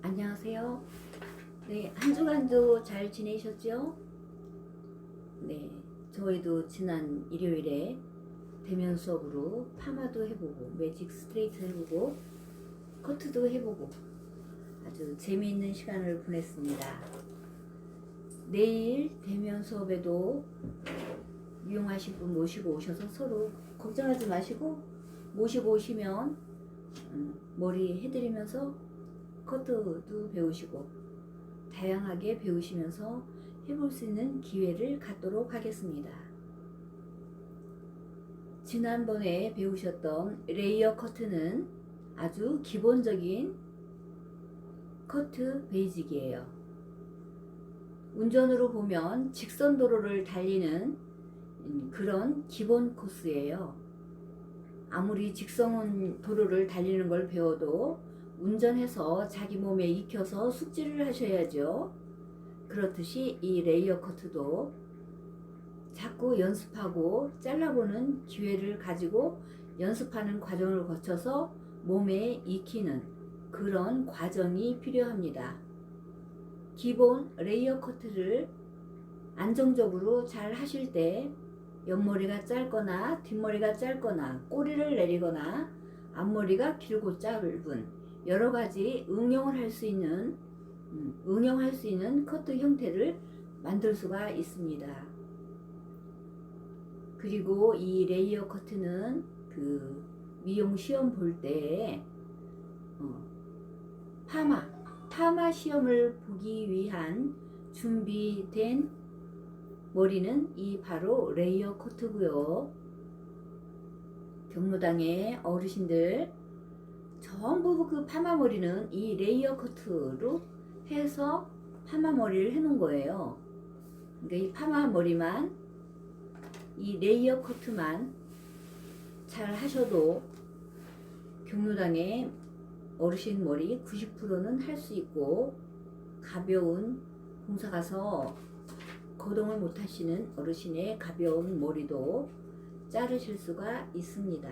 안녕하세요. 네, 한 주간도 잘 지내셨죠? 네, 저희도 지난 일요일에 대면 수업으로 파마도 해보고 매직 스트레이트 해보고 커트도 해보고 아주 재미있는 시간을 보냈습니다. 내일 대면 수업에도 유용하신 분 모시고 오셔서 서로 걱정하지 마시고 모시고 오시면 머리 해드리면서 커트도 배우시고 다양하게 배우시면서 해볼 수 있는 기회를 갖도록 하겠습니다. 지난번에 배우셨던 레이어 커트는 아주 기본적인 커트 베이직이에요. 운전으로 보면 직선 도로를 달리는 그런 기본 코스예요. 아무리 직선 도로를 달리는 걸 배워도 운전해서 자기 몸에 익혀서 숙지를 하셔야죠. 그렇듯이 이 레이어 커트도 자꾸 연습하고 잘라보는 기회를 가지고 연습하는 과정을 거쳐서 몸에 익히는 그런 과정이 필요합니다. 기본 레이어 커트를 안정적으로 잘 하실 때 옆머리가 짧거나 뒷머리가 짧거나 꼬리를 내리거나 앞머리가 길고 짧은 여러 가지 응용할 수 있는 커트 형태를 만들 수가 있습니다. 그리고 이 레이어 커트는 그 미용 시험 볼 때 파마 시험을 보기 위한 준비된 머리는 이 바로 레이어 커트고요. 경로당의 어르신들 전부 그 파마 머리는 이 레이어 커트로 해서 파마 머리를 해놓은 거예요. 그러니까 이 파마 머리만 이 레이어 커트만 잘 하셔도 경로당의 어르신 머리 90%는 할 수 있고 가벼운 봉사 가서 거동을 못 하시는 어르신의 가벼운 머리도 자르실 수가 있습니다.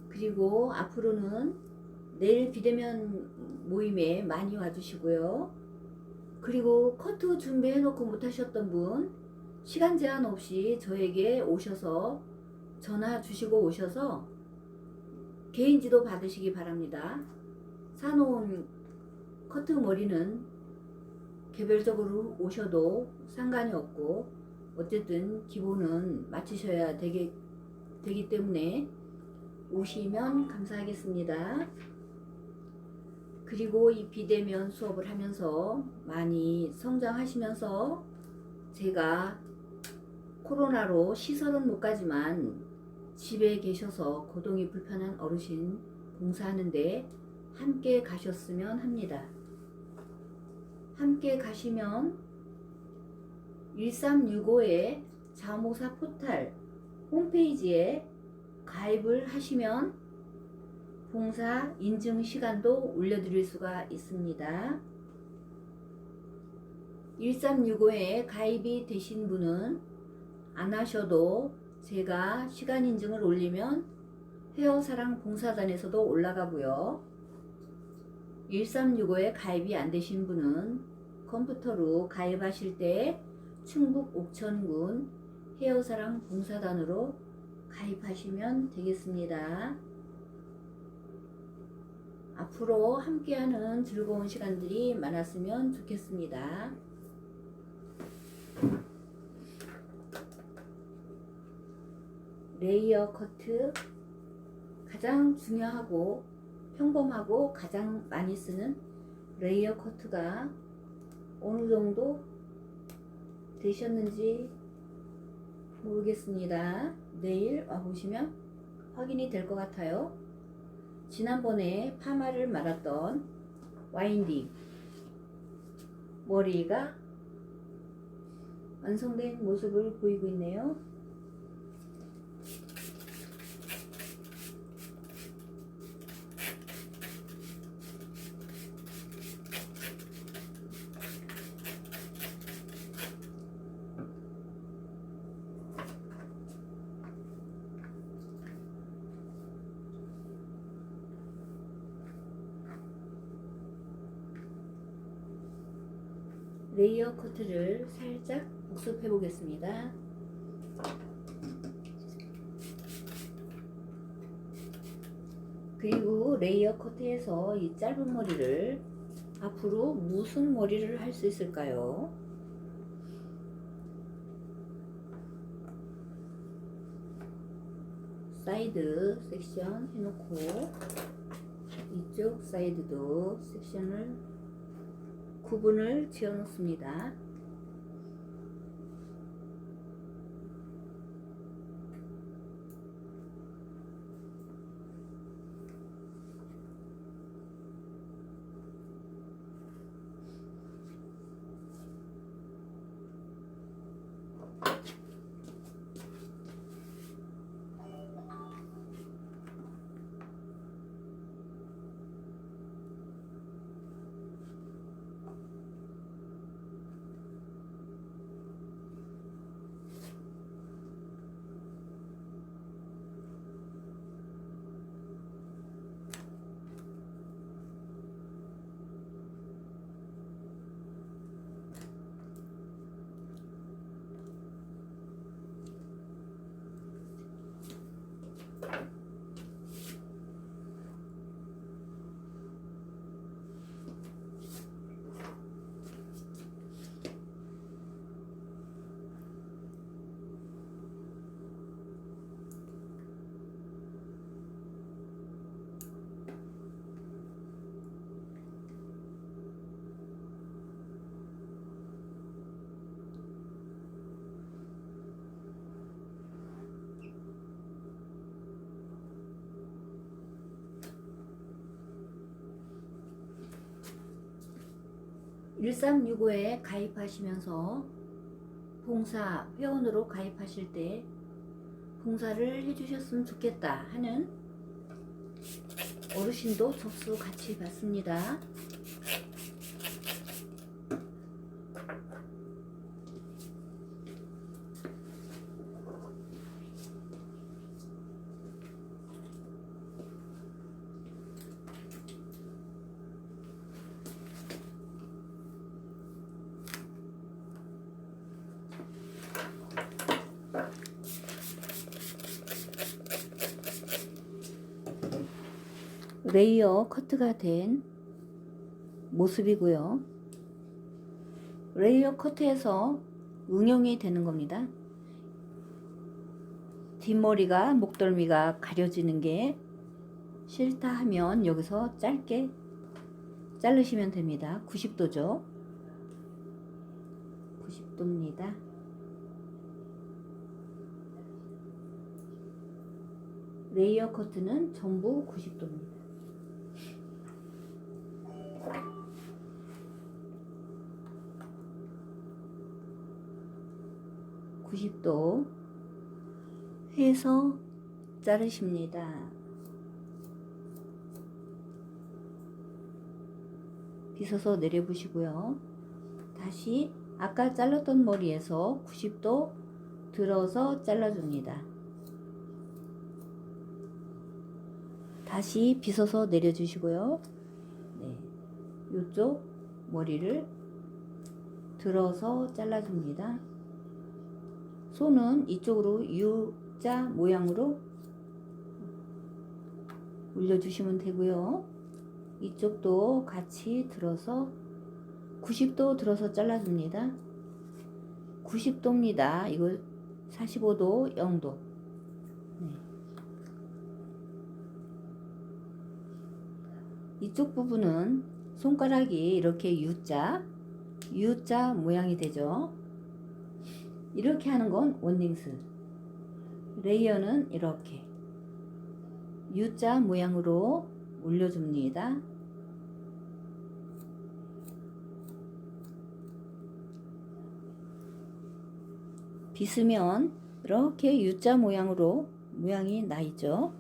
그리고 앞으로는 내일 비대면 모임에 많이 와주시고요. 그리고 커트 준비해 놓고 못 하셨던 분 시간 제한 없이 저에게 오셔서 전화 주시고 오셔서 개인 지도 받으시기 바랍니다. 사놓은 커트 머리는 개별적으로 오셔도 상관이 없고 어쨌든 기본은 맞추셔야 되기 때문에 오시면 감사하겠습니다. 그리고 이 비대면 수업을 하면서 많이 성장하시면서 제가 코로나로 시설은 못 가지만 집에 계셔서 거동이 불편한 어르신 봉사하는데 함께 가셨으면 합니다. 함께 가시면 1365의 자모사 포탈 홈페이지에 가입을 하시면 봉사 인증 시간도 올려드릴 수가 있습니다. 1365에 가입이 되신 분은 안 하셔도 제가 시간 인증을 올리면 헤어사랑 봉사단에서도 올라가고요. 1365에 가입이 안 되신 분은 컴퓨터로 가입하실 때 충북 옥천군 헤어사랑 봉사단으로 가입하시면 되겠습니다. 앞으로 함께하는 즐거운 시간들이 많았으면 좋겠습니다. 레이어 커트 가장 중요하고 평범하고 가장 많이 쓰는 레이어 커트가 어느 정도 되셨는지 모르겠습니다. 내일 와보시면 확인이 될 것 같아요. 지난번에 파마를 말았던 와인딩 머리가 완성된 모습을 보이고 있네요. 레이어 커트를 살짝 복습해 보겠습니다. 그리고 레이어 커트에서 이 짧은 머리를 앞으로 무슨 머리를 할 수 있을까요? 사이드 섹션 해놓고 이쪽 사이드도 섹션을 구분을 지어 놓습니다. (1365) 가입하시면서 봉사 회원으로 가입하실 때 봉사를 해주셨으면 좋겠다 하는 어르신도 접수 같이 받습니다. 레이어 커트가 된 모습이고요. 레이어 커트에서 응용이 되는 겁니다. 뒷머리가 목덜미가 가려지는 게 싫다 하면 여기서 짧게 자르시면 됩니다. 90도죠. 90도입니다. 레이어 커트는 전부 90도입니다. (90도) 해서 자르십니다. 빗어서 내려보시고요. 다시 아까 잘랐던 머리에서 90도 들어서 잘라줍니다. 다시 빗어서 내려주시고요. 네, 이쪽 머리를 들어서 잘라줍니다. 손은 이쪽으로 U자 모양으로 올려주시면 되고요. 이쪽도 같이 들어서 90도 들어서 잘라줍니다. 90도입니다. 이거 45도 0도. 네. 이쪽 부분은 손가락이 이렇게 U자 모양이 되죠. 이렇게 하는 건 원링스. 레이어는 이렇게 U자 모양으로 올려줍니다. 빗으면 이렇게 U자 모양으로 모양이 나 있죠.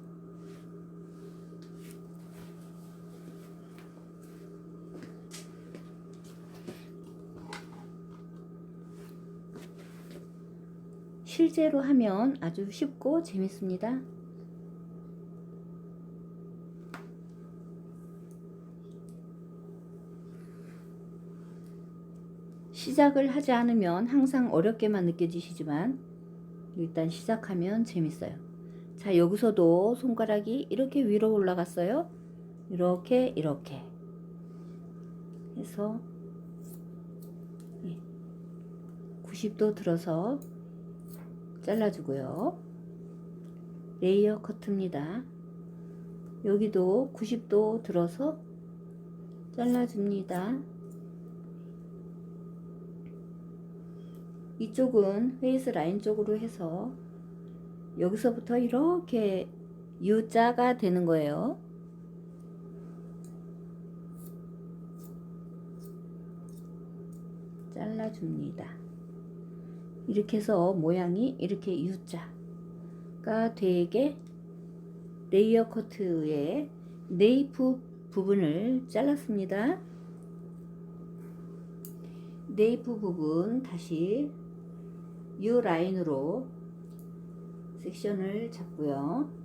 실제로 하면 아주 쉽고 재밌습니다. 시작을 하지 않으면 항상 어렵게만 느껴지시지만 일단 시작하면 재밌어요. 자, 여기서도 손가락이 이렇게 위로 올라갔어요. 이렇게 해서 90도 들어서 잘라주고요. 레이어 커트입니다. 여기도 90도 들어서 잘라줍니다. 이쪽은 페이스 라인 쪽으로 해서 여기서부터 이렇게 U자가 되는 거예요. 잘라줍니다. 이렇게 해서 모양이 이렇게 U자가 되게 레이어 커트의 네이프 부분을 잘랐습니다. 네이프 부분 다시 U 라인으로 섹션을 잡고요.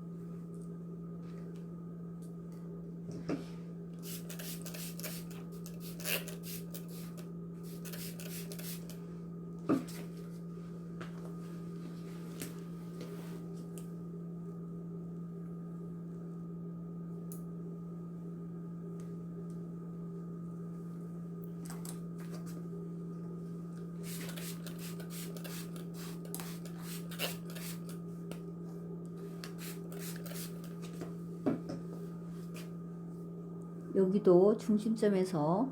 여기도 중심점에서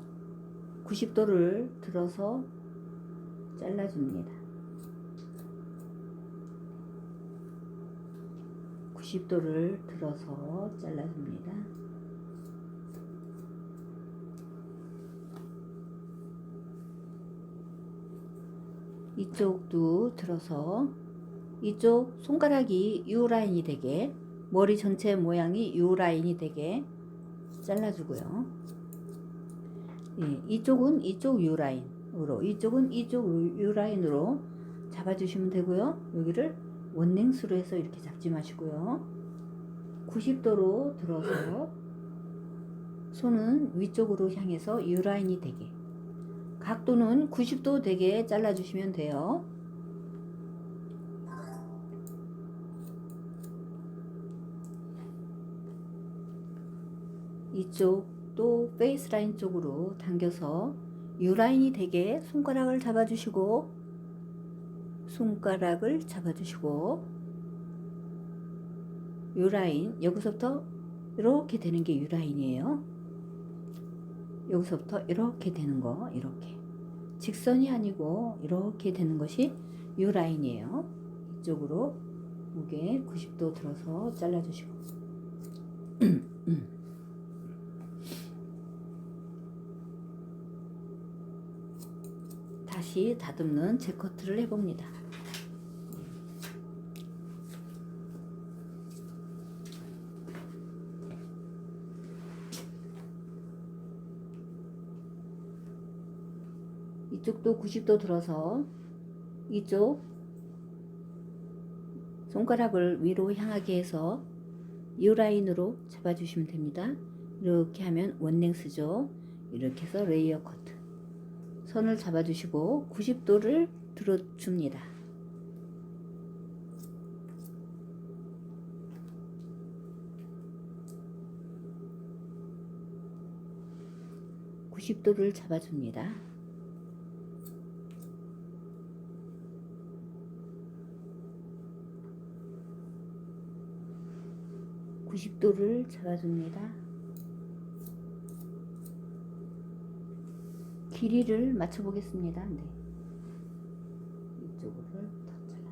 90도를 들어서 잘라줍니다. 90도를 들어서 잘라줍니다. 이쪽도 들어서 이쪽 손가락이 U라인이 되게 머리 전체 모양이 U라인이 되게 잘라주고요. 예, 이쪽은 이쪽 U라인으로 이쪽은 이쪽 U라인으로 잡아주시면 되고요. 여기를 원랭스로 해서 이렇게 잡지 마시고요. 90도로 들어서 손은 위쪽으로 향해서 U라인이 되게 각도는 90도 되게 잘라주시면 돼요. 이쪽도 페이스 라인 쪽으로 당겨서 U라인이 되게 손가락을 잡아주시고 U라인 여기서부터 이렇게 되는 게 U라인이에요. 여기서부터 이렇게 되는 거 이렇게 직선이 아니고 이렇게 되는 것이 U라인이에요. 이쪽으로 무게 90도 들어서 잘라주시고 다시 다듬는 재커트를 해봅니다. 이쪽도 90도 들어서 이쪽 손가락을 위로 향하게 해서 U라인으로 잡아주시면 됩니다. 이렇게 하면 원랭스죠. 이렇게 해서 레이어 커트 선을 잡아주시고 90도를 들어줍니다. (90도를) 잡아줍니다. (90도를) 잡아줍니다. 길이를 맞춰 보겠습니다. 네. 이쪽으로 더 잘라보겠습니다.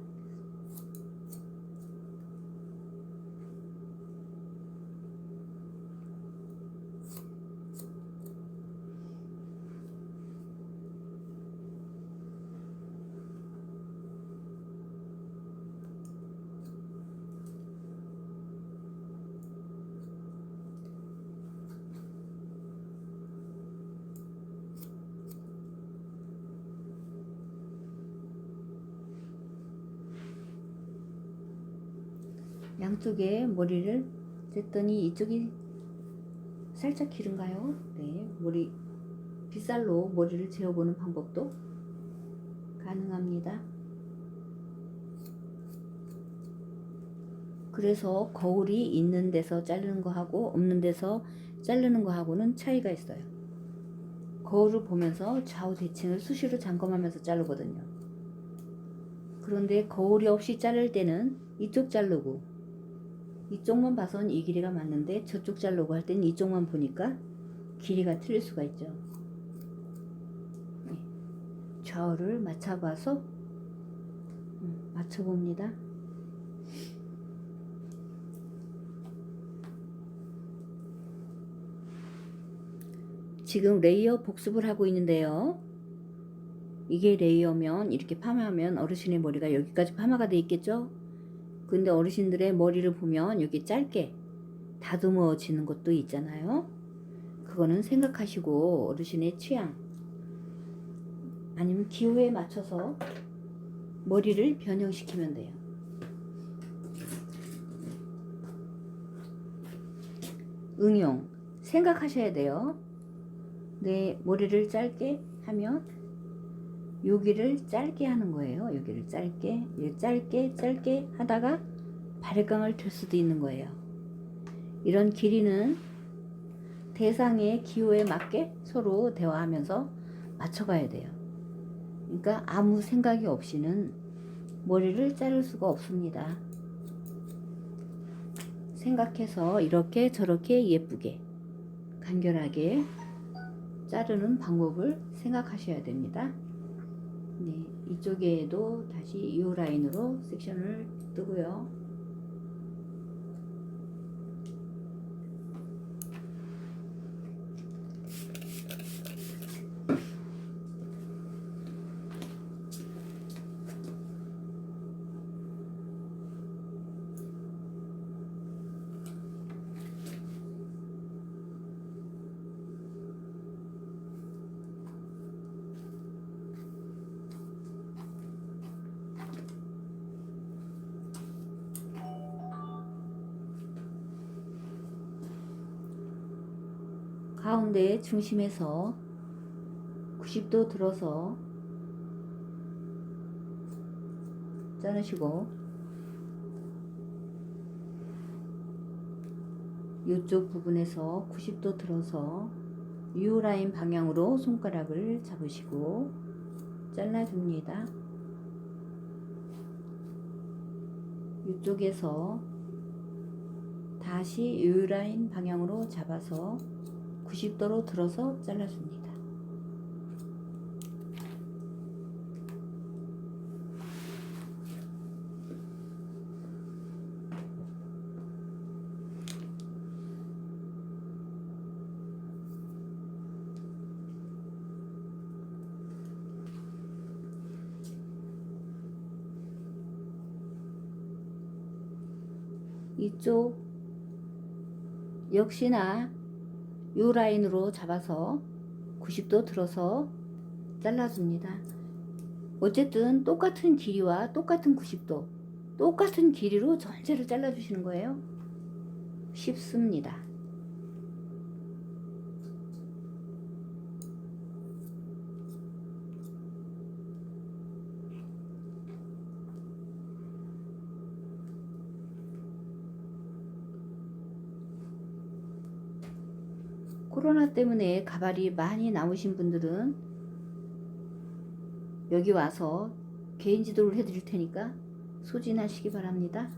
양쪽에 머리를 쟀더니 이쪽이 살짝 길은가요? 네, 머리 빗살로 머리를 재어보는 방법도 가능합니다. 그래서 거울이 있는 데서 자르는 거하고 없는 데서 자르는 거하고는 차이가 있어요. 거울을 보면서 좌우 대칭을 수시로 점검하면서 자르거든요. 그런데 거울이 없이 자를 때는 이쪽 자르고, 이쪽만 봐선 이 길이가 맞는데 저쪽 자르고 할 때는 이쪽만 보니까 길이가 틀릴 수가 있죠. 네. 좌우를 맞춰봐서 맞춰봅니다. 지금 레이어 복습을 하고 있는데요. 이게 레이어면, 이렇게 파마하면 어르신의 머리가 여기까지 파마가 돼 있겠죠? 근데 어르신들의 머리를 보면 여기 짧게 다듬어지는 것도 있잖아요. 그거는 생각하시고 어르신의 취향 아니면 기호에 맞춰서 머리를 변형시키면 돼요. 응용 생각하셔야 돼요. 내 머리를 짧게 하면 여기를 짧게 하는 거예요. 여기를 짧게 하다가 발광을 들 수도 있는 거예요. 이런 길이는 대상의 기호에 맞게 서로 대화하면서 맞춰가야 돼요. 그러니까 아무 생각이 없이는 머리를 자를 수가 없습니다. 생각해서 이렇게 저렇게 예쁘게 간결하게 자르는 방법을 생각하셔야 됩니다. 네, 이쪽에도 다시 이 라인으로 섹션을 뜨고요. 가운데 중심에서 90도 들어서 자르시고 이쪽 부분에서 90도 들어서 U라인 방향으로 손가락을 잡으시고 잘라줍니다. 이쪽에서 다시 U라인 방향으로 잡아서 90도로 들어서 잘라줍니다. 이쪽 역시나 요 라인으로 잡아서 90도 들어서 잘라줍니다. 어쨌든 똑같은 길이와 똑같은 90도, 똑같은 길이로 전체를 잘라주시는 거예요. 쉽습니다. 코로나 때문에 가발이 많이 남으신 분들은 여기 와서 개인 지도를 해드릴 테니까 소진하시기 바랍니다.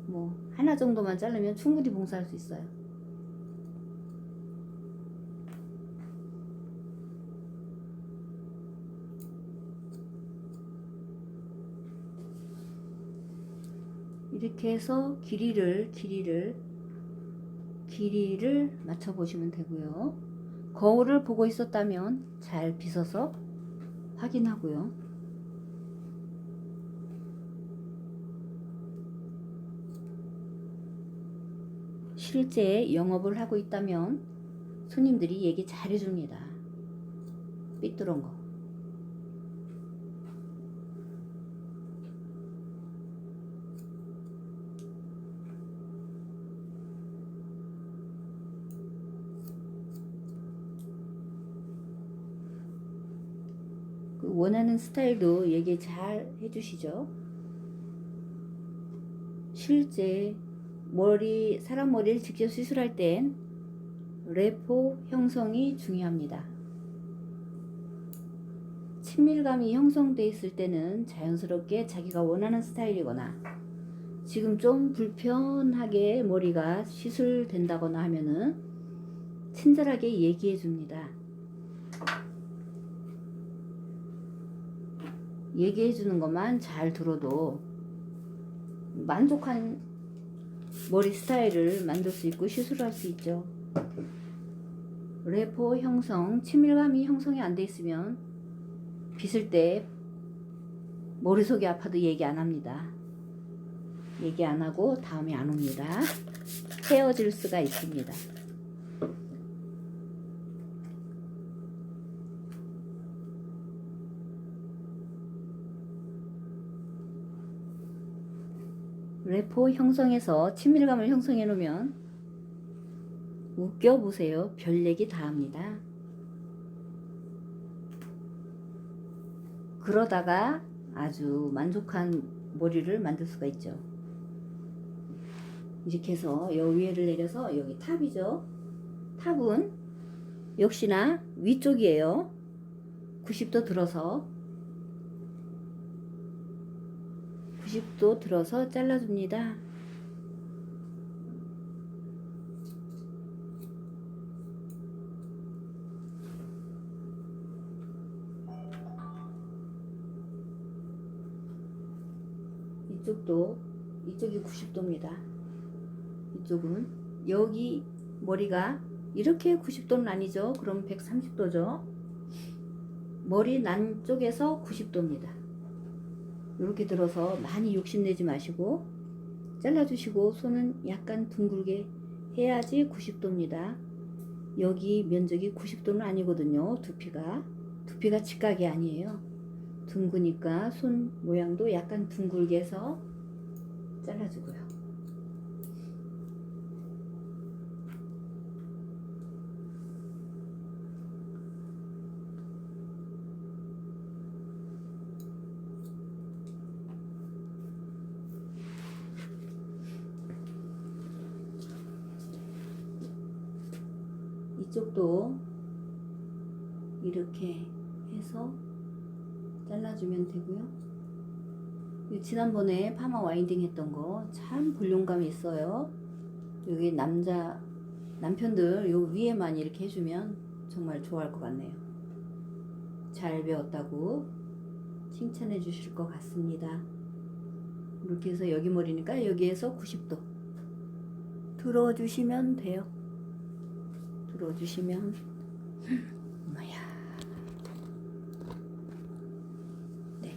뭐 하나 정도만 자르면 충분히 봉사할 수 있어요. 이렇게 해서 길이를 맞춰 보시면 되고요. 거울을 보고 있었다면 잘 빗어서 확인하고요. 실제 영업을 하고 있다면 손님들이 얘기 잘 해줍니다. 삐뚤은 거. 그 원하는 스타일도 얘기 잘 해주시죠. 실제 사람 머리를 직접 시술할 땐 래포 형성이 중요합니다. 친밀감이 형성돼 있을 때는 자연스럽게 자기가 원하는 스타일이거나 지금 좀 불편하게 머리가 시술된다거나 하면은 친절하게 얘기해 줍니다. 얘기해 주는 것만 잘 들어도 만족한 머리 스타일을 만들 수 있고 시술할 수 있죠. 래포 형성, 친밀감이 형성이 안 돼 있으면 빗을 때 머릿속이 아파도 얘기 안 합니다. 얘기 안 하고 다음에 안 옵니다. 헤어질 수가 있습니다. 래포 형성에서 친밀감을 형성해 놓으면 웃겨보세요. 별 얘기 다 합니다. 그러다가 아주 만족한 머리를 만들 수가 있죠. 이렇게 해서 여 위에를 내려서 여기 탑이죠. 탑은 역시나 위쪽이에요. 90도 들어서 90도 들어서 잘라줍니다. 이쪽이 90도입니다. 이쪽은 여기 머리가 이렇게 90도는 아니죠. 그럼 130도죠. 머리 난 쪽에서 90도입니다. 이렇게 들어서 많이 욕심내지 마시고 잘라주시고 손은 약간 둥글게 해야지 90도입니다. 여기 면적이 90도는 아니거든요. 두피가 직각이 아니에요. 둥그니까 손 모양도 약간 둥글게 해서 잘라주고요. 이쪽도 이렇게 해서 잘라주면 되고요. 지난번에 파마 와인딩 했던 거 참 볼륨감이 있어요. 여기 남편들 요 위에만 이렇게 해주면 정말 좋아할 것 같네요. 잘 배웠다고 칭찬해 주실 것 같습니다. 이렇게 해서 여기 머리니까 여기에서 90도 들어주시면 돼요. 들어주시면 뭐야, 네,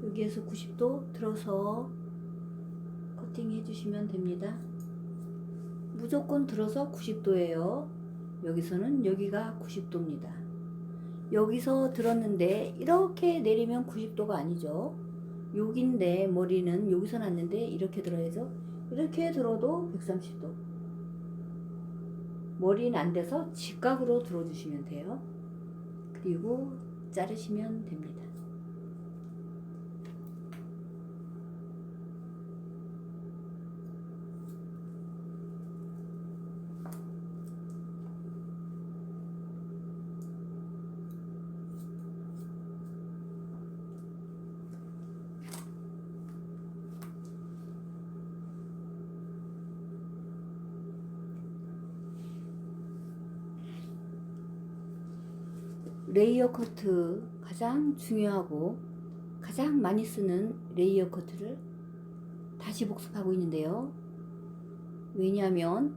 여기에서 90도 들어서 커팅 해주시면 됩니다. 무조건 들어서 90도예요. 여기서는 여기가 90도입니다. 여기서 들었는데 이렇게 내리면 90도가 아니죠. 여기인데 머리는 여기서 났는데 이렇게 들어야죠. 이렇게 들어도 130도. 머리는 안 돼서 직각으로 들어주시면 돼요. 그리고 자르시면 됩니다. 레이어 커트 가장 중요하고 가장 많이 쓰는 레이어 커트를 다시 복습하고 있는데요. 왜냐하면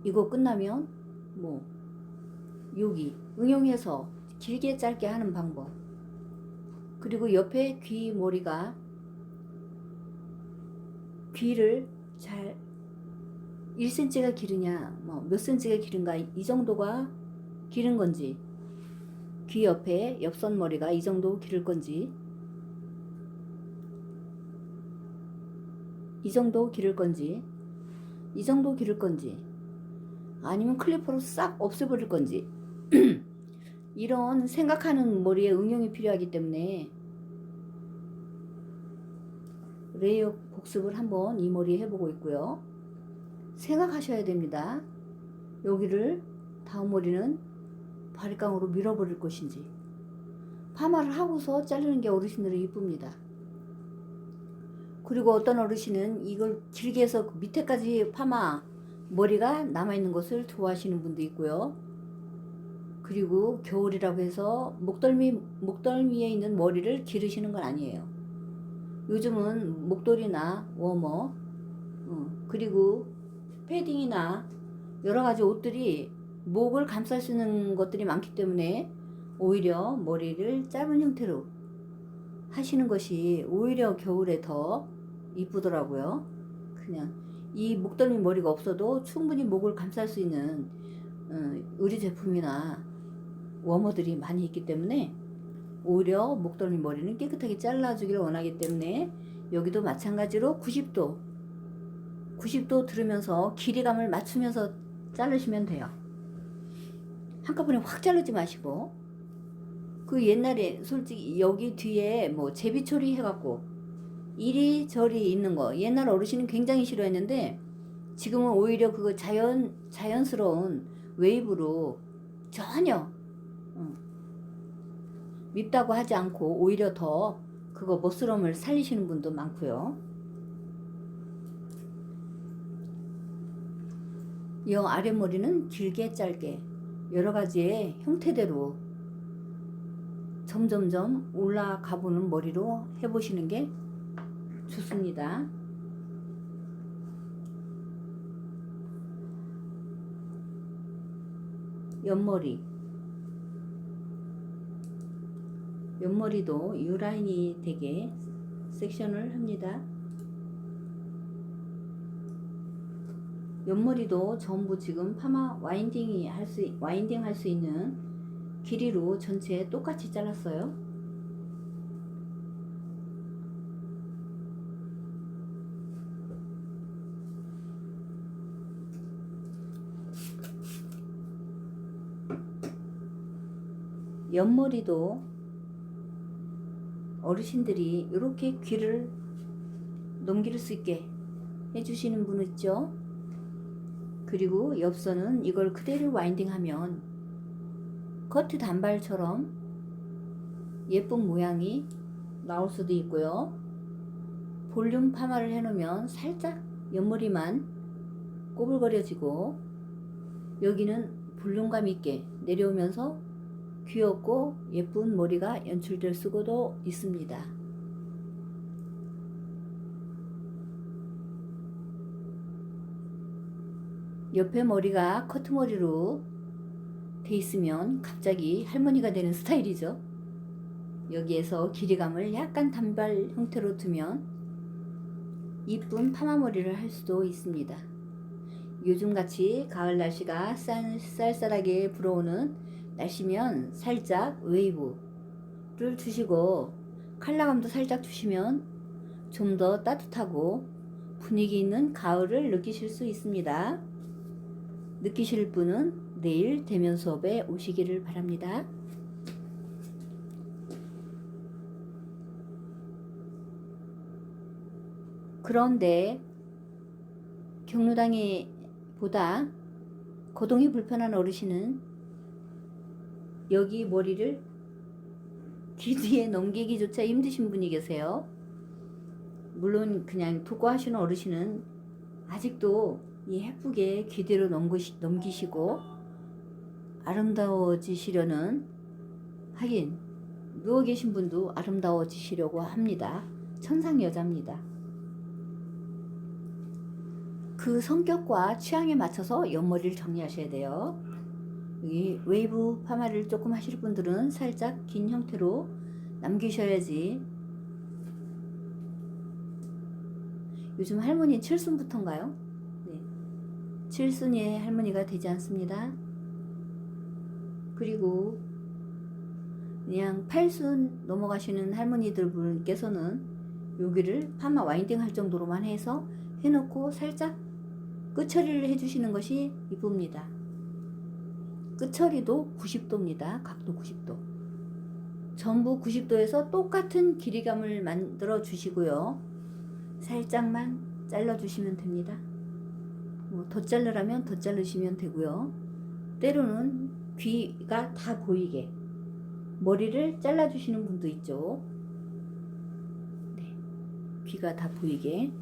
이거 끝나면 여기 응용해서 길게 짧게 하는 방법, 그리고 옆에 귀 머리가 귀를 잘 1cm가 기르냐 몇 cm가 기른가 이 정도가 기른 건지, 귀 옆에 옆선 머리가 이 정도 기를 건지, 이 정도 기를 건지, 이 정도 기를 건지, 아니면 클리퍼로 싹 없애버릴 건지 이런 생각하는 머리에 응용이 필요하기 때문에 레이어 복습을 한번 이 머리에 해보고 있고요. 생각하셔야 됩니다. 여기를 다음 머리는 바리깡으로 밀어버릴 것인지, 파마를 하고서 자르는 게 어르신들은 이쁩니다. 그리고 어떤 어르신은 이걸 길게 해서 밑에까지 파마 머리가 남아있는 것을 좋아하시는 분도 있고요. 그리고 겨울이라고 해서 목덜미에 있는 머리를 기르시는 건 아니에요. 요즘은 목도리나 워머, 그리고 패딩이나 여러가지 옷들이 목을 감쌀 수 있는 것들이 많기 때문에 오히려 머리를 짧은 형태로 하시는 것이 오히려 겨울에 더 이쁘더라고요. 그냥 이 목덜미 머리가 없어도 충분히 목을 감쌀 수 있는 의류 제품이나 워머들이 많이 있기 때문에 오히려 목덜미 머리는 깨끗하게 잘라주기를 원하기 때문에 여기도 마찬가지로 90도 들으면서 길이감을 맞추면서 자르시면 돼요. 한꺼번에 확 자르지 마시고, 그 옛날에 솔직히 여기 뒤에 뭐 제비처리 해갖고 이리저리 있는 거 옛날 어르신은 굉장히 싫어했는데 지금은 오히려 그거 자연스러운 웨이브로 전혀 밉다고 하지 않고 오히려 더 그거 멋스러움을 살리시는 분도 많고요. 이 아랫머리는 길게 짧게 여러 가지의 형태대로 점점점 올라가 보는 머리로 해보시는 게 좋습니다. 옆머리도 U라인이 되게 섹션을 합니다. 옆머리도 전부 지금 파마 와인딩 할 수 있는 길이로 전체 똑같이 잘랐어요. 옆머리도 어르신들이 이렇게 귀를 넘길 수 있게 해주시는 분 있죠. 그리고 옆선은 이걸 그대로 와인딩하면 커트 단발처럼 예쁜 모양이 나올 수도 있고요. 볼륨 파마를 해놓으면 살짝 옆머리만 꼬불거려지고 여기는 볼륨감 있게 내려오면서 귀엽고 예쁜 머리가 연출될 수도 있습니다. 옆에 머리가 커트머리로 돼 있으면 갑자기 할머니가 되는 스타일이죠. 여기에서 길이감을 약간 단발 형태로 두면 이쁜 파마머리를 할 수도 있습니다. 요즘같이 가을 날씨가 쌀쌀하게 불어오는 날씨면 살짝 웨이브를 주시고 컬러감도 살짝 주시면 좀 더 따뜻하고 분위기 있는 가을을 느끼실 수 있습니다. 느끼실 분은 내일 대면 수업에 오시기를 바랍니다. 그런데 경로당이 보다 거동이 불편한 어르신은 여기 머리를 귀 뒤에 넘기기조차 힘드신 분이 계세요. 물론 그냥 두고 하시는 어르신은 아직도 이 예쁘게 귀 뒤로 넘기시고 아름다워지시려는, 하긴 누워 계신 분도 아름다워지시려고 합니다. 천상 여자입니다. 그 성격과 취향에 맞춰서 옆머리를 정리하셔야 돼요. 여기 웨이브 파마를 조금 하실 분들은 살짝 긴 형태로 남기셔야지. 요즘 할머니 칠순부터인가요? 네. 칠순의 할머니가 되지 않습니다. 그리고 그냥 8순 넘어가시는 할머니들 분께서는 여기를 파마 와인딩 할 정도로만 해서 해놓고 살짝 끝처리를 해주시는 것이 이쁩니다. 끝처리도 90도입니다. 각도 90도. 전부 90도에서 똑같은 길이감을 만들어 주시고요. 살짝만 잘라 주시면 됩니다. 더 자르라면 더 자르시면 되고요. 때로는 귀가 다 보이게 머리를 잘라 주시는 분도 있죠. 네, 귀가 다 보이게.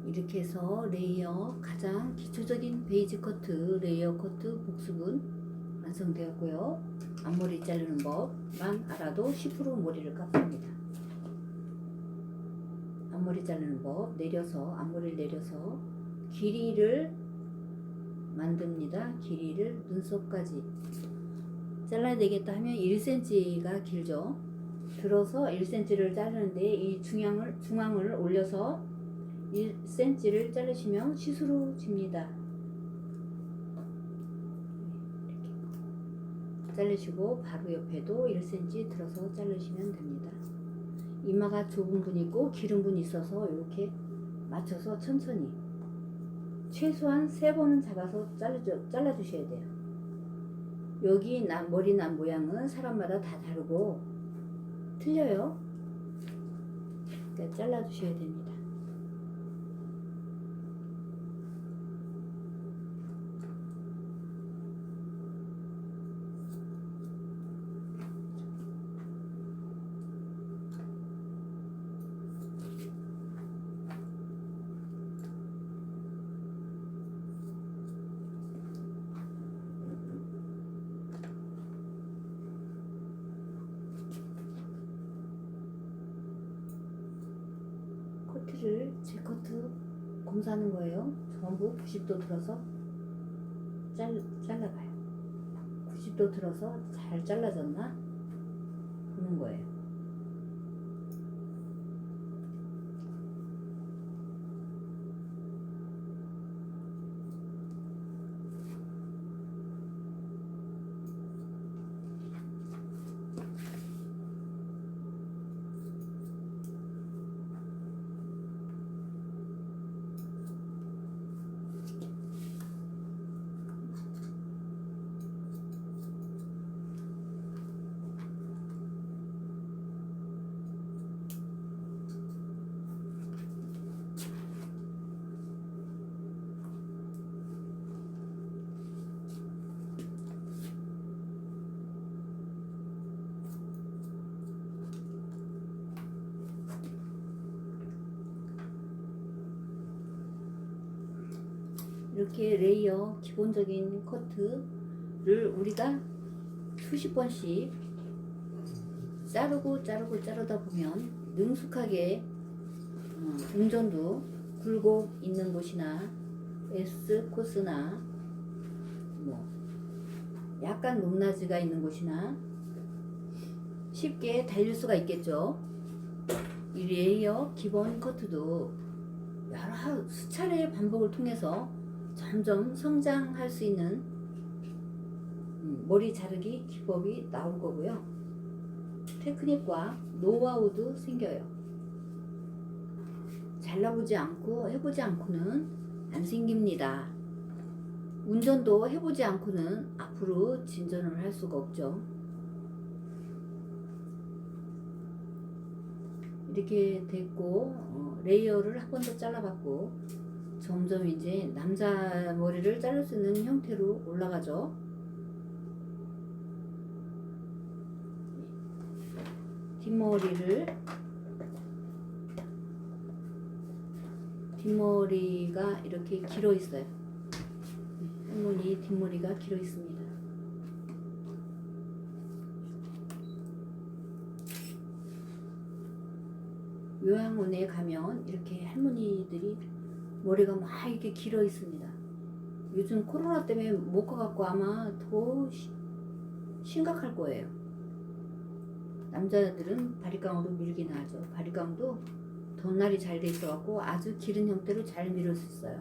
이렇게 해서 레이어 가장 기초적인 베이지 커트, 레이어 커트 복습은 완성되었고요. 앞머리 자르는 법만 알아도 10% 머리를 깎습니다. 앞머리 자르는 법, 앞머리를 내려서 길이를 만듭니다. 길이를 눈썹까지 잘라야 되겠다 하면 1cm가 길죠. 들어서 1cm를 자르는데 이 중앙을 올려서 1cm를 자르시면 시스루 집니다. 이렇게 자르시고 바로 옆에도 1cm 들어서 자르시면 됩니다. 이마가 좁은 분 있고 기른 분 있어서 이렇게 맞춰서 천천히 최소한 3번은 잡아서 잘라주셔야 돼요. 여기 머리 난 모양은 사람마다 다 다르고 틀려요. 그러니까 잘라주셔야 됩니다. 커트를 G커트 검사하는 거예요. 전부 90도 들어서 잘라봐요. 90도 들어서 잘 잘라졌나 보는 거예요. 이렇게 레이어 기본적인 커트를 우리가 수십 번씩 자르다 보면 능숙하게 운전도 굴곡 있는 곳이나 S 코스나 뭐 약간 높낮이가 있는 곳이나 쉽게 달릴 수가 있겠죠. 이 레이어 기본 커트도 여러 수차례의 반복을 통해서 점점 성장할 수 있는 머리 자르기 기법이 나올 거고요. 테크닉과 노하우도 생겨요. 잘라보지 않고 해보지 않고는 안 생깁니다. 운전도 해보지 않고는 앞으로 진전을 할 수가 없죠. 이렇게 됐고 레이어를 한 번 더 잘라봤고 점점 이제 남자 머리를 자를 수 있는 형태로 올라가죠. 뒷머리가 이렇게 길어 있어요. 할머니 뒷머리가 길어 있습니다. 요양원에 가면 이렇게 할머니들이 머리가 막 이렇게 길어 있습니다. 요즘 코로나 때문에 못 가갖고 아마 더 심각할 거예요. 남자들은 바리깡으로 밀긴 하죠. 바리깡도 덧날이 잘 돼 있어갖고 아주 기른 형태로 잘 밀을 수 있어요.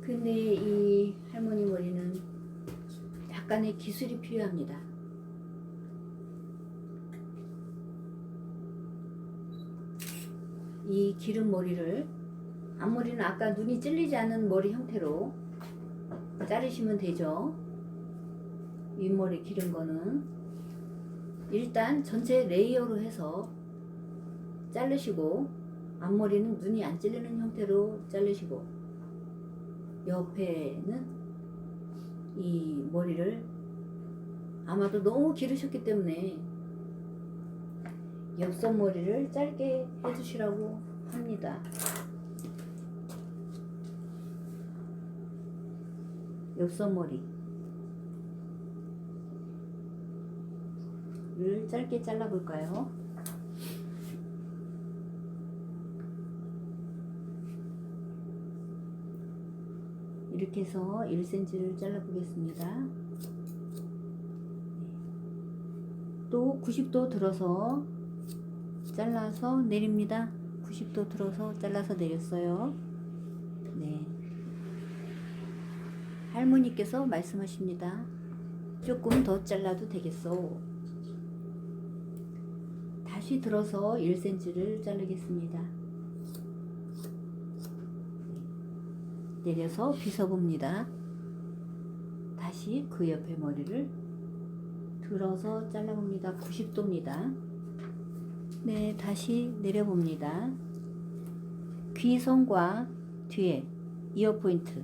근데 이 할머니 머리는 약간의 기술이 필요합니다. 이 기른 머리를 앞머리는 아까 눈이 찔리지 않는 머리 형태로 자르시면 되죠. 윗머리 기른 거는 일단 전체 레이어로 해서 자르시고 앞머리는 눈이 안 찔리는 형태로 자르시고 옆에는 이 머리를 아마도 너무 기르셨기 때문에 옆선 머리를 짧게 해주시라고 합니다. 옆선머리를 짧게 잘라볼까요? 이렇게 해서 1cm를 잘라보겠습니다. 또 90도 들어서 잘라서 내립니다. 90도 들어서 잘라서 내렸어요. 네. 할머니께서 말씀하십니다. 조금 더 잘라도 되겠소. 다시 들어서 1cm를 자르겠습니다. 내려서 빗어봅니다. 다시 그 옆에 머리를 들어서 잘라봅니다. 90도입니다. 네, 다시 내려봅니다. 귀선과 뒤에 이어 포인트.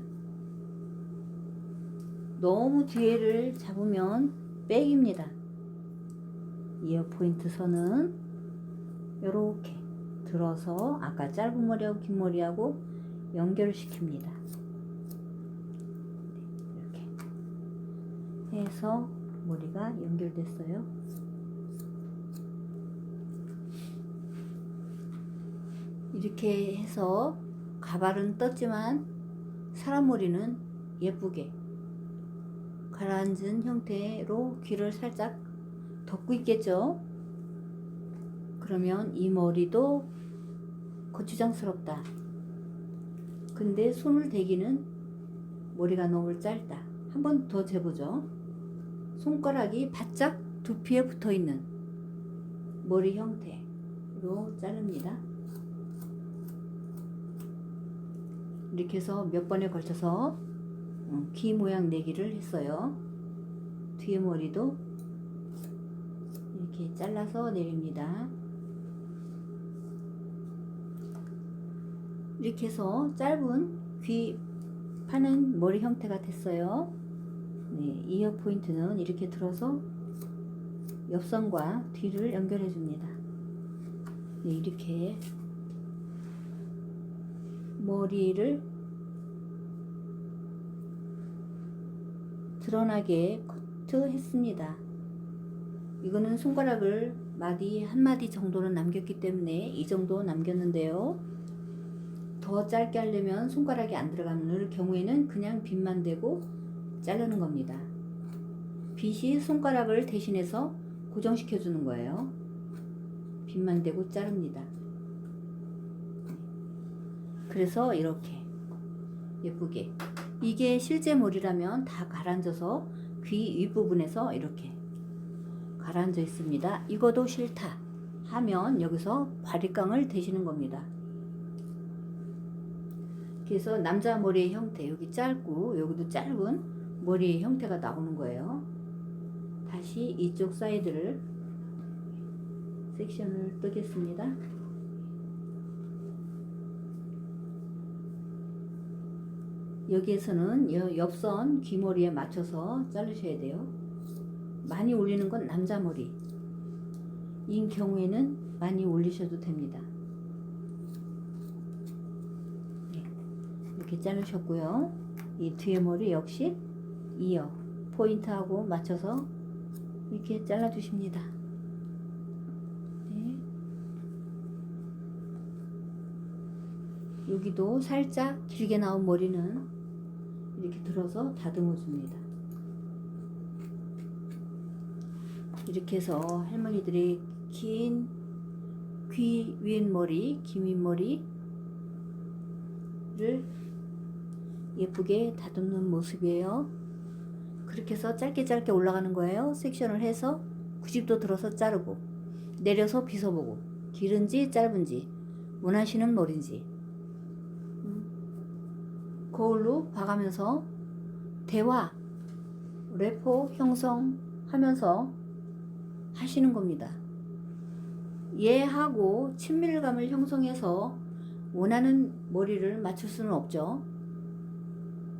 너무 뒤에를 잡으면 백입니다. 이어 포인트 선은 이렇게 들어서 아까 짧은 머리하고 긴 머리하고 연결을 시킵니다. 이렇게 해서 머리가 연결됐어요. 이렇게 해서 가발은 떴지만 사람 머리는 예쁘게 가라앉은 형태로 귀를 살짝 덮고 있겠죠. 그러면 이 머리도 거추장스럽다. 근데 손을 대기는 머리가 너무 짧다. 한 번 더 재보죠. 손가락이 바짝 두피에 붙어있는 머리 형태로 자릅니다. 이렇게 해서 몇 번에 걸쳐서 귀 모양 내기를 했어요. 뒤에 머리도 이렇게 잘라서 내립니다. 이렇게 해서 짧은 귀 파는 머리 형태가 됐어요. 네, 이어 포인트는 이렇게 들어서 옆선과 뒤를 연결해 줍니다. 네, 이렇게 머리를 드러나게 커트했습니다. 이거는 손가락을 한 마디 정도는 남겼기 때문에 이 정도 남겼는데요. 더 짧게 하려면 손가락이 안 들어가는 경우에는 그냥 빗만 대고 자르는 겁니다. 빗이 손가락을 대신해서 고정시켜 주는 거예요. 빗만 대고 자릅니다. 그래서 이렇게 예쁘게, 이게 실제 머리라면 다 가라앉아서 귀 윗부분에서 이렇게 가라앉아 있습니다. 이거도 싫다 하면 여기서 바리깡을 대시는 겁니다. 그래서 남자 머리의 형태, 여기 짧고 여기도 짧은 머리의 형태가 나오는 거예요. 다시 이쪽 사이드를 섹션을 뜨겠습니다. 여기에서는 옆선 귀머리에 맞춰서 자르셔야 돼요. 많이 올리는 건 남자 머리 인 경우에는 많이 올리셔도 됩니다. 네, 이렇게 자르셨고요. 이 뒤에 머리 역시 이어 포인트하고 맞춰서 이렇게 잘라 주십니다. 네. 여기도 살짝 길게 나온 머리는 이렇게 들어서 다듬어 줍니다. 이렇게 해서 할머니들이 긴 귀 윗머리, 긴 윗머리를 예쁘게 다듬는 모습이에요. 그렇게 해서 짧게 올라가는 거예요. 섹션을 해서 90도 들어서 자르고 내려서 빗어보고 길은지 짧은지 원하시는 머리인지 거울로 봐가면서 대화, 래퍼 형성하면서 하시는 겁니다. 얘하고 친밀감을 형성해서 원하는 머리를 맞출 수는 없죠.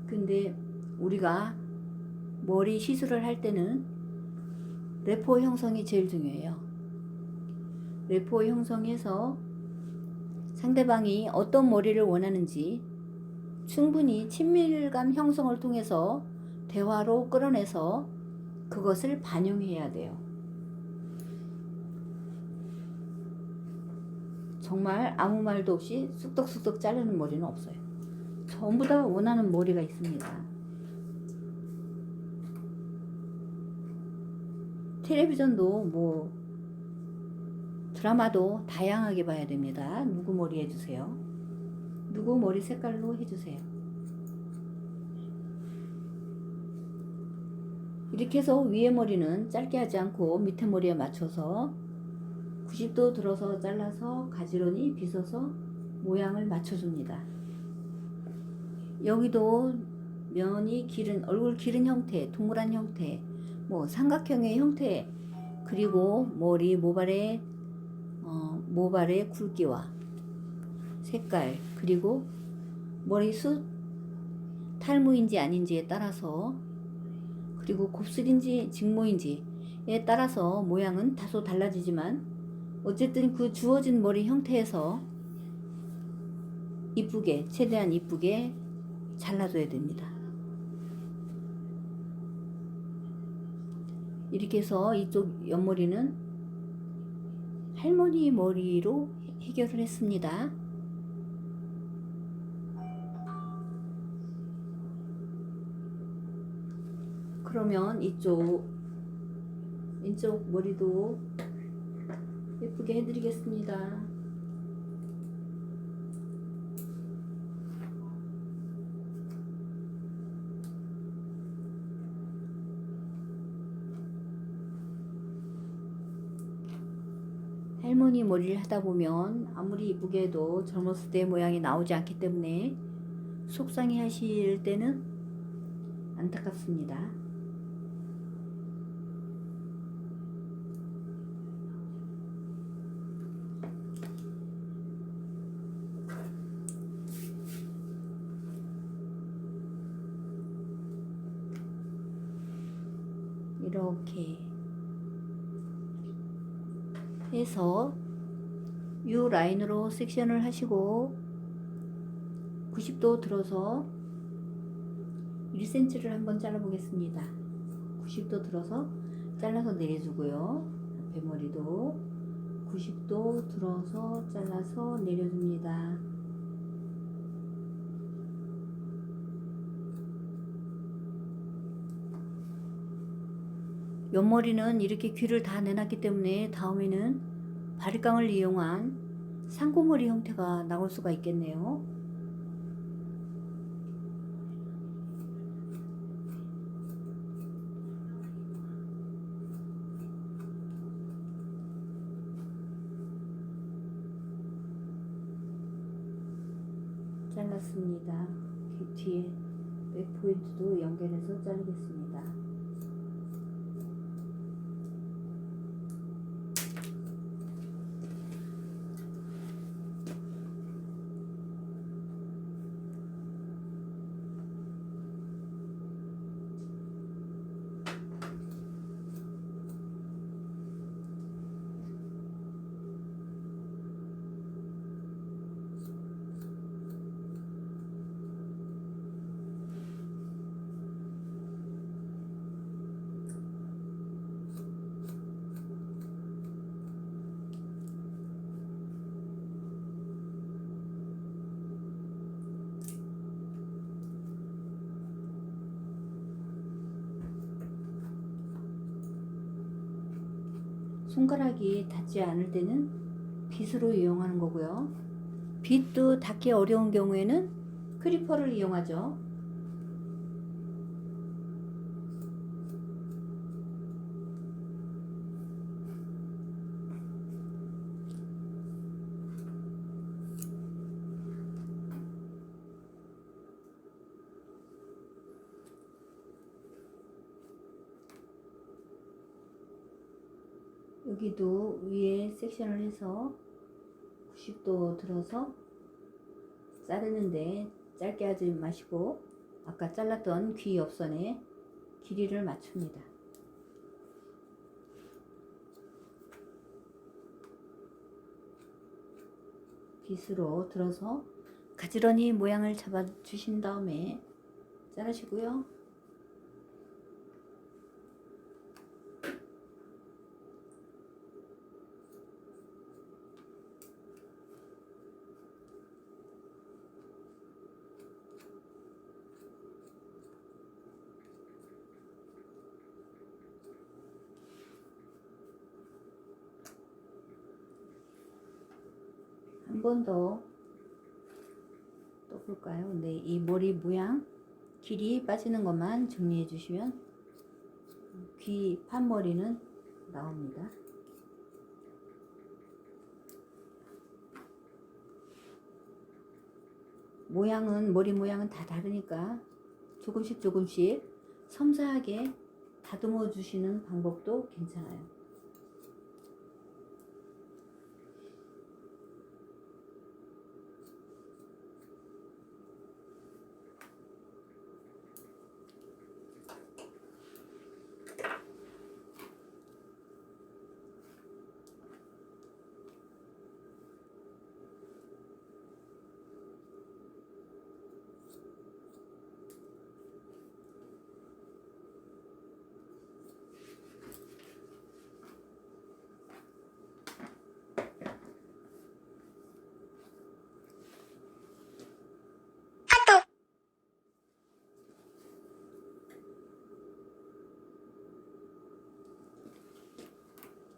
근데 우리가 머리 시술을 할 때는 래퍼 형성이 제일 중요해요. 래퍼 형성해서 상대방이 어떤 머리를 원하는지 충분히 친밀감 형성을 통해서 대화로 끌어내서 그것을 반영해야 돼요. 정말 아무 말도 없이 쑥덕쑥덕 자르는 머리는 없어요. 전부 다 원하는 머리가 있습니다. 텔레비전도 뭐 드라마도 다양하게 봐야 됩니다. 누구 머리 해주세요. 누구 머리 색깔로 해주세요. 이렇게 해서 위에 머리는 짧게 하지 않고 밑에 머리에 맞춰서 90도 들어서 잘라서 가지런히 빗어서 모양을 맞춰줍니다. 여기도 면이 기른, 얼굴 기른 형태, 동그란 형태, 뭐 삼각형의 형태, 그리고 머리 모발의 굵기와 색깔, 그리고 머리숱 탈모인지 아닌지에 따라서, 그리고 곱슬인지 직모인지에 따라서 모양은 다소 달라지지만 어쨌든 그 주어진 머리 형태에서 이쁘게, 최대한 이쁘게 잘라줘야 됩니다. 이렇게 해서 이쪽 옆머리는 할머니 머리로 해결을 했습니다. 그러면 왼쪽 머리도 예쁘게 해드리겠습니다. 할머니 머리를 하다 보면 아무리 이쁘게 해도 젊었을 때 모양이 나오지 않기 때문에 속상해 하실 때는 안타깝습니다. 이렇게 해서 U 라인으로 섹션을 하시고 90도 들어서 1cm를 한번 잘라 보겠습니다. 90도 들어서 잘라서 내려주고요. 앞에 머리도 90도 들어서 잘라서 내려줍니다. 옆머리는 이렇게 귀를 다 내놨기 때문에 다음에는 바리깡을 이용한 상고머리 형태가 나올 수가 있겠네요. 잘랐습니다. 귀 뒤에 백포인트도 연결해서 자르겠습니다. 손가락이 닿지 않을 때는 빗으로 이용하는 거고요. 빗도 닿기 어려운 경우에는 크리퍼를 이용하죠. 여기도 위에 섹션을 해서 90도 들어서 자르는데 짧게 하지 마시고 아까 잘랐던 귀 옆선에 길이를 맞춥니다. 빗으로 들어서 가지런히 모양을 잡아 주신 다음에 자르시고요. 한 번 더 볼까요? 네, 이 머리 모양 길이 빠지는 것만 정리해 주시면 귀 판머리는 나옵니다. 머리 모양은 다 다르니까 조금씩 섬세하게 다듬어 주시는 방법도 괜찮아요.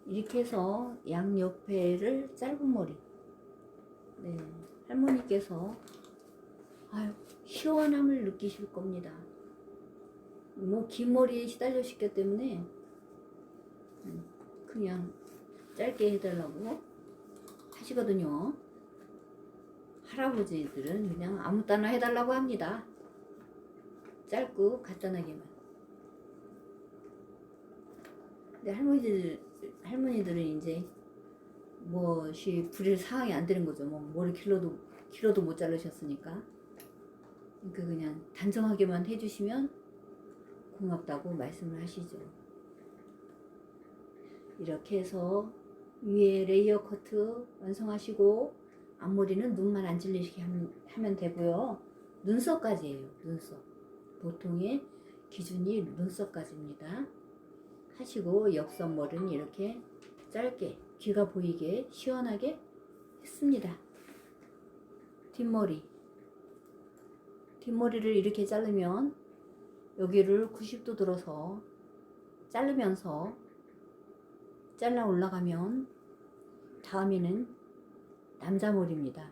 이렇게 해서 양옆에를 짧은 머리, 네, 할머니께서 아유 시원함을 느끼실 겁니다. 뭐 긴 머리에 시달리셨기 때문에 그냥 짧게 해달라고 하시거든요. 할아버지들은 그냥 아무 때나 해달라고 합니다. 짧고 간단하게만. 근데 할머니들은 이제 무엇이 부릴 상황이 안 되는 거죠. 뭐 머리 길어도 못 자르셨으니까. 그러니까 그냥 단정하게만 해주시면 고맙다고 말씀을 하시죠. 이렇게 해서 위에 레이어 커트 완성하시고 앞머리는 눈만 안 찔리시게 하면 되고요. 눈썹까지예요. 눈썹. 보통의 기준이 눈썹까지입니다. 하시고 옆선머리는 이렇게 짧게 귀가 보이게 시원하게 했습니다. 뒷머리를 이렇게 자르면 여기를 90도 들어서 자르면서 잘라 올라가면 다음에는 남자머리입니다.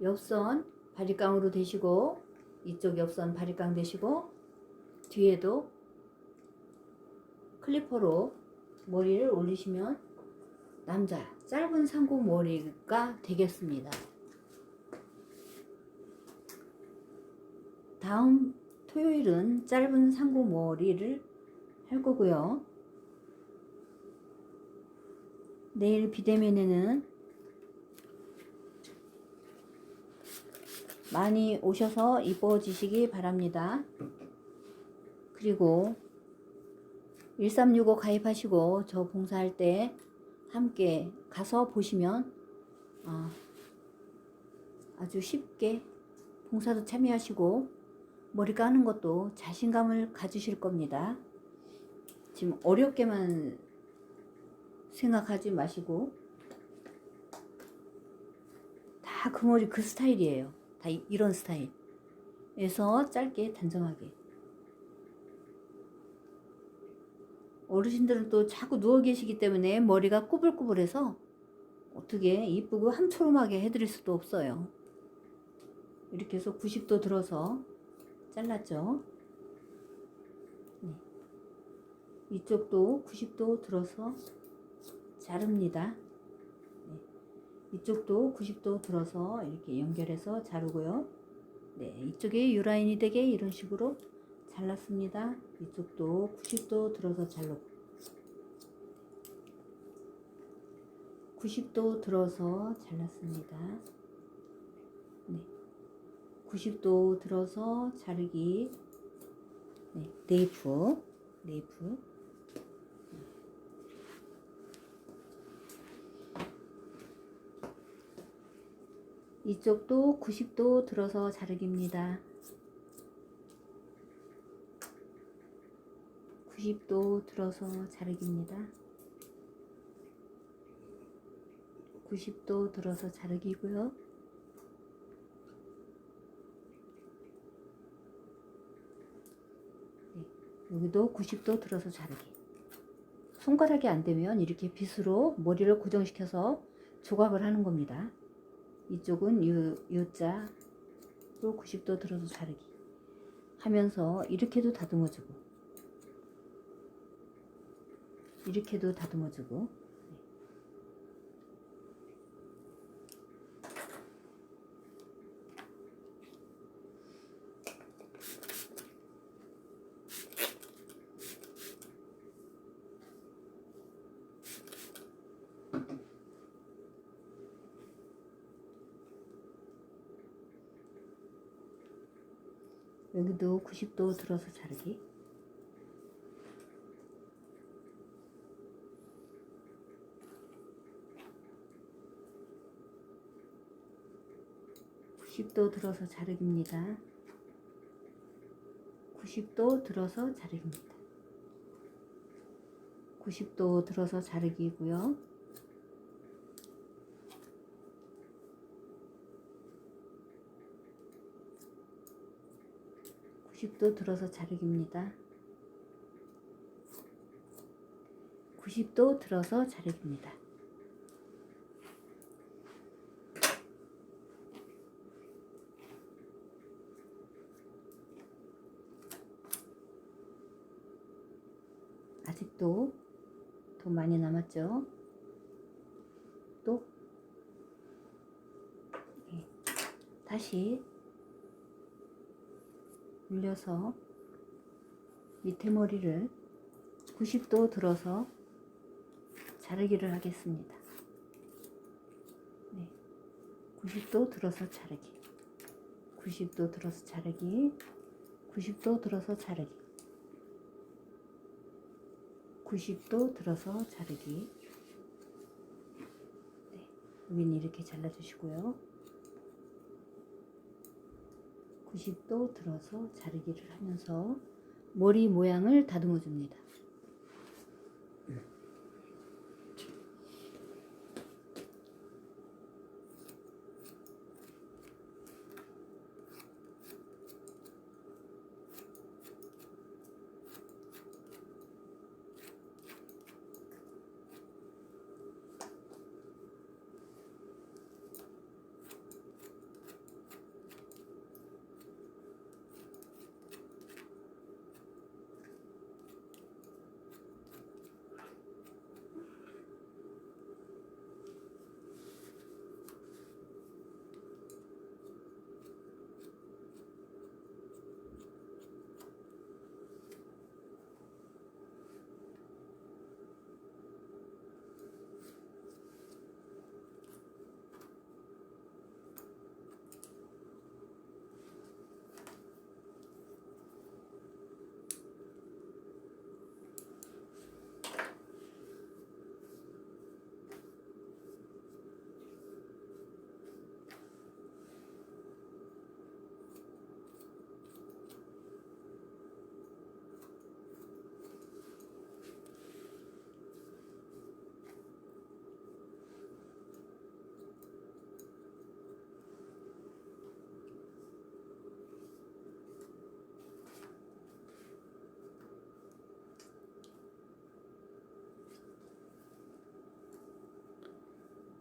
옆선 바리깡으로 대시고 이쪽 옆선 바리깡 대시고 뒤에도 클리퍼로 머리를 올리시면 남자 짧은 상고 머리가 되겠습니다. 다음 토요일은 짧은 상고 머리를 할 거고요. 내일 비대면에는 많이 오셔서 이뻐지시기 바랍니다. 그리고 1365 가입하시고 저 봉사할 때 함께 가서 보시면 아주 쉽게 봉사도 참여하시고 머리 까는 것도 자신감을 가지실 겁니다. 지금 어렵게만 생각하지 마시고 다 그 머리 그 스타일이에요. 다 이런 스타일에서 짧게 단정하게. 어르신들은 또 자꾸 누워 계시기 때문에 머리가 꾸불꾸불해서 어떻게 이쁘고 함초롬하게 해드릴 수도 없어요. 이렇게 해서 90도 들어서 잘랐죠. 네. 이쪽도 90도 들어서 자릅니다. 네. 이쪽도 90도 들어서 이렇게 연결해서 자르고요. 네, 이쪽에 U라인이 되게 이런 식으로 잘랐습니다. 이쪽도 90도 들어서 자르고 90도 들어서 잘랐습니다. 네, 90도 들어서 자르기. 네, 네이프 이쪽도 90도 들어서 자르기입니다. 90도 들어서 자르기입니다. 90도 들어서 자르기고요. 네, 여기도 90도 들어서 자르기. 손가락이 안 되면 이렇게 빗으로 머리를 고정시켜서 조각을 하는 겁니다. 이쪽은 U자로 90도 들어서 자르기 하면서 이렇게도 다듬어주고 이렇게도 다듬어주고. 여기도 90도 들어서 자르기. (90도) 들어서 자르기입니다. 90도 들어서 자르기입니다. 90도 들어서 자르기고요. (90도) 들어서 자르기입니다. 90도 들어서 자르기입니다. 아직도 더 많이 남았죠? 또 다시 눌려서 밑에 머리를 90도 들어서 자르기를 하겠습니다. 네, 90도 들어서 자르기, 90도 들어서 자르기, 90도 들어서 자르기, 90도 들어서 자르기. 네, 여기는 이렇게 잘라주시고요. 90도 들어서 자르기를 하면서 머리 모양을 다듬어 줍니다.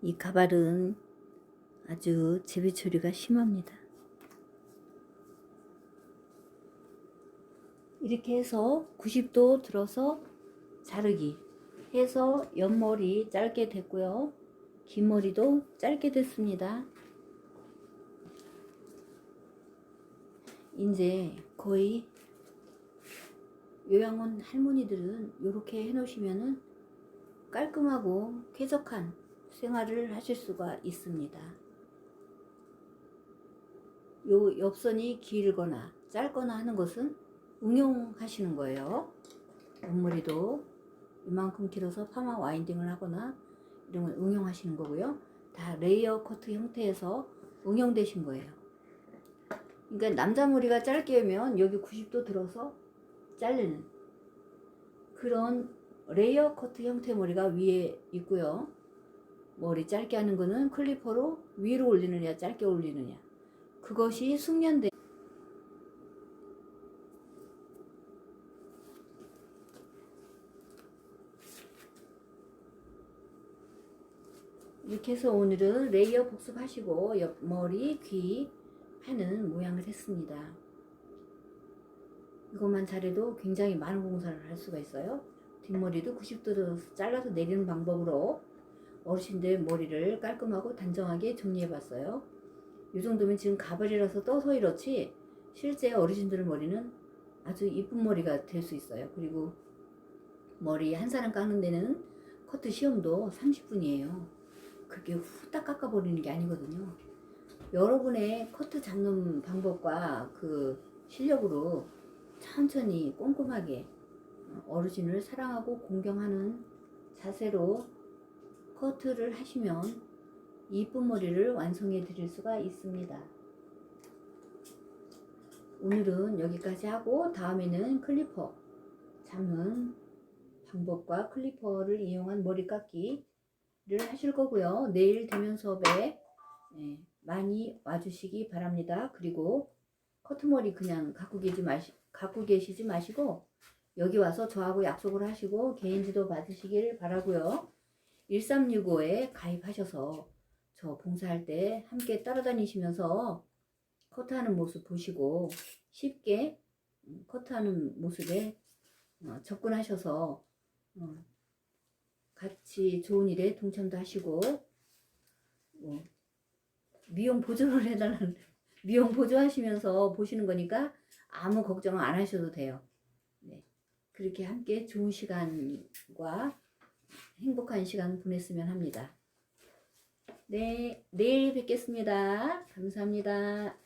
이 가발은 아주 재배 처리가 심합니다. 이렇게 해서 90도 들어서 자르기 해서 옆머리 짧게 됐고요. 긴 머리도 짧게 됐습니다. 이제 거의 요양원 할머니들은 이렇게 해 놓으시면은 깔끔하고 쾌적한 생활을 하실 수가 있습니다. 요 옆선이 길거나 짧거나 하는 것은 응용하시는 거예요. 옆머리도 이만큼 길어서 파마 와인딩을 하거나 이런 걸 응용하시는 거고요. 다 레이어 커트 형태에서 응용되신 거예요. 그러니까 남자 머리가 짧게 하면 여기 90도 들어서 자르는 그런 레이어 커트 형태 머리가 위에 있고요. 머리 짧게 하는 거는 클리퍼로 위로 올리느냐 짧게 올리느냐, 그것이 숙련된. 이렇게 해서 오늘은 레이어 복습하시고 옆머리, 귀 하는 모양을 했습니다. 이것만 잘해도 굉장히 많은 공사를 할 수가 있어요. 뒷머리도 90도로 잘라서 내리는 방법으로 어르신들 머리를 깔끔하고 단정하게 정리해 봤어요. 이 정도면 지금 가발이라서 떠서 이렇지 실제 어르신들 머리는 아주 이쁜 머리가 될 수 있어요. 그리고 머리 한 사람 깎는 데는 커트 시험도 30분이에요. 그게 후딱 깎아버리는 게 아니거든요. 여러분의 커트 잡는 방법과 그 실력으로 천천히 꼼꼼하게 어르신을 사랑하고 공경하는 자세로 커트를 하시면 이쁜 머리를 완성해 드릴 수가 있습니다. 오늘은 여기까지 하고 다음에는 클리퍼 잡는 방법과 클리퍼를 이용한 머리 깎기를 하실 거고요. 내일 대면 수업에 많이 와주시기 바랍니다. 그리고 커트머리 그냥 갖고 계시지 마시고 여기 와서 저하고 약속을 하시고 개인지도 받으시길 바라고요. 1365에 가입하셔서 저 봉사할 때 함께 따라다니시면서 커트하는 모습 보시고 쉽게 커트하는 모습에 접근하셔서 같이 좋은 일에 동참도 하시고 미용 보조를 해달라는 미용 보조하시면서 보시는 거니까 아무 걱정 안 하셔도 돼요. 네. 그렇게 함께 좋은 시간과 행복한 시간 보냈으면 합니다. 네, 내일 뵙겠습니다. 감사합니다.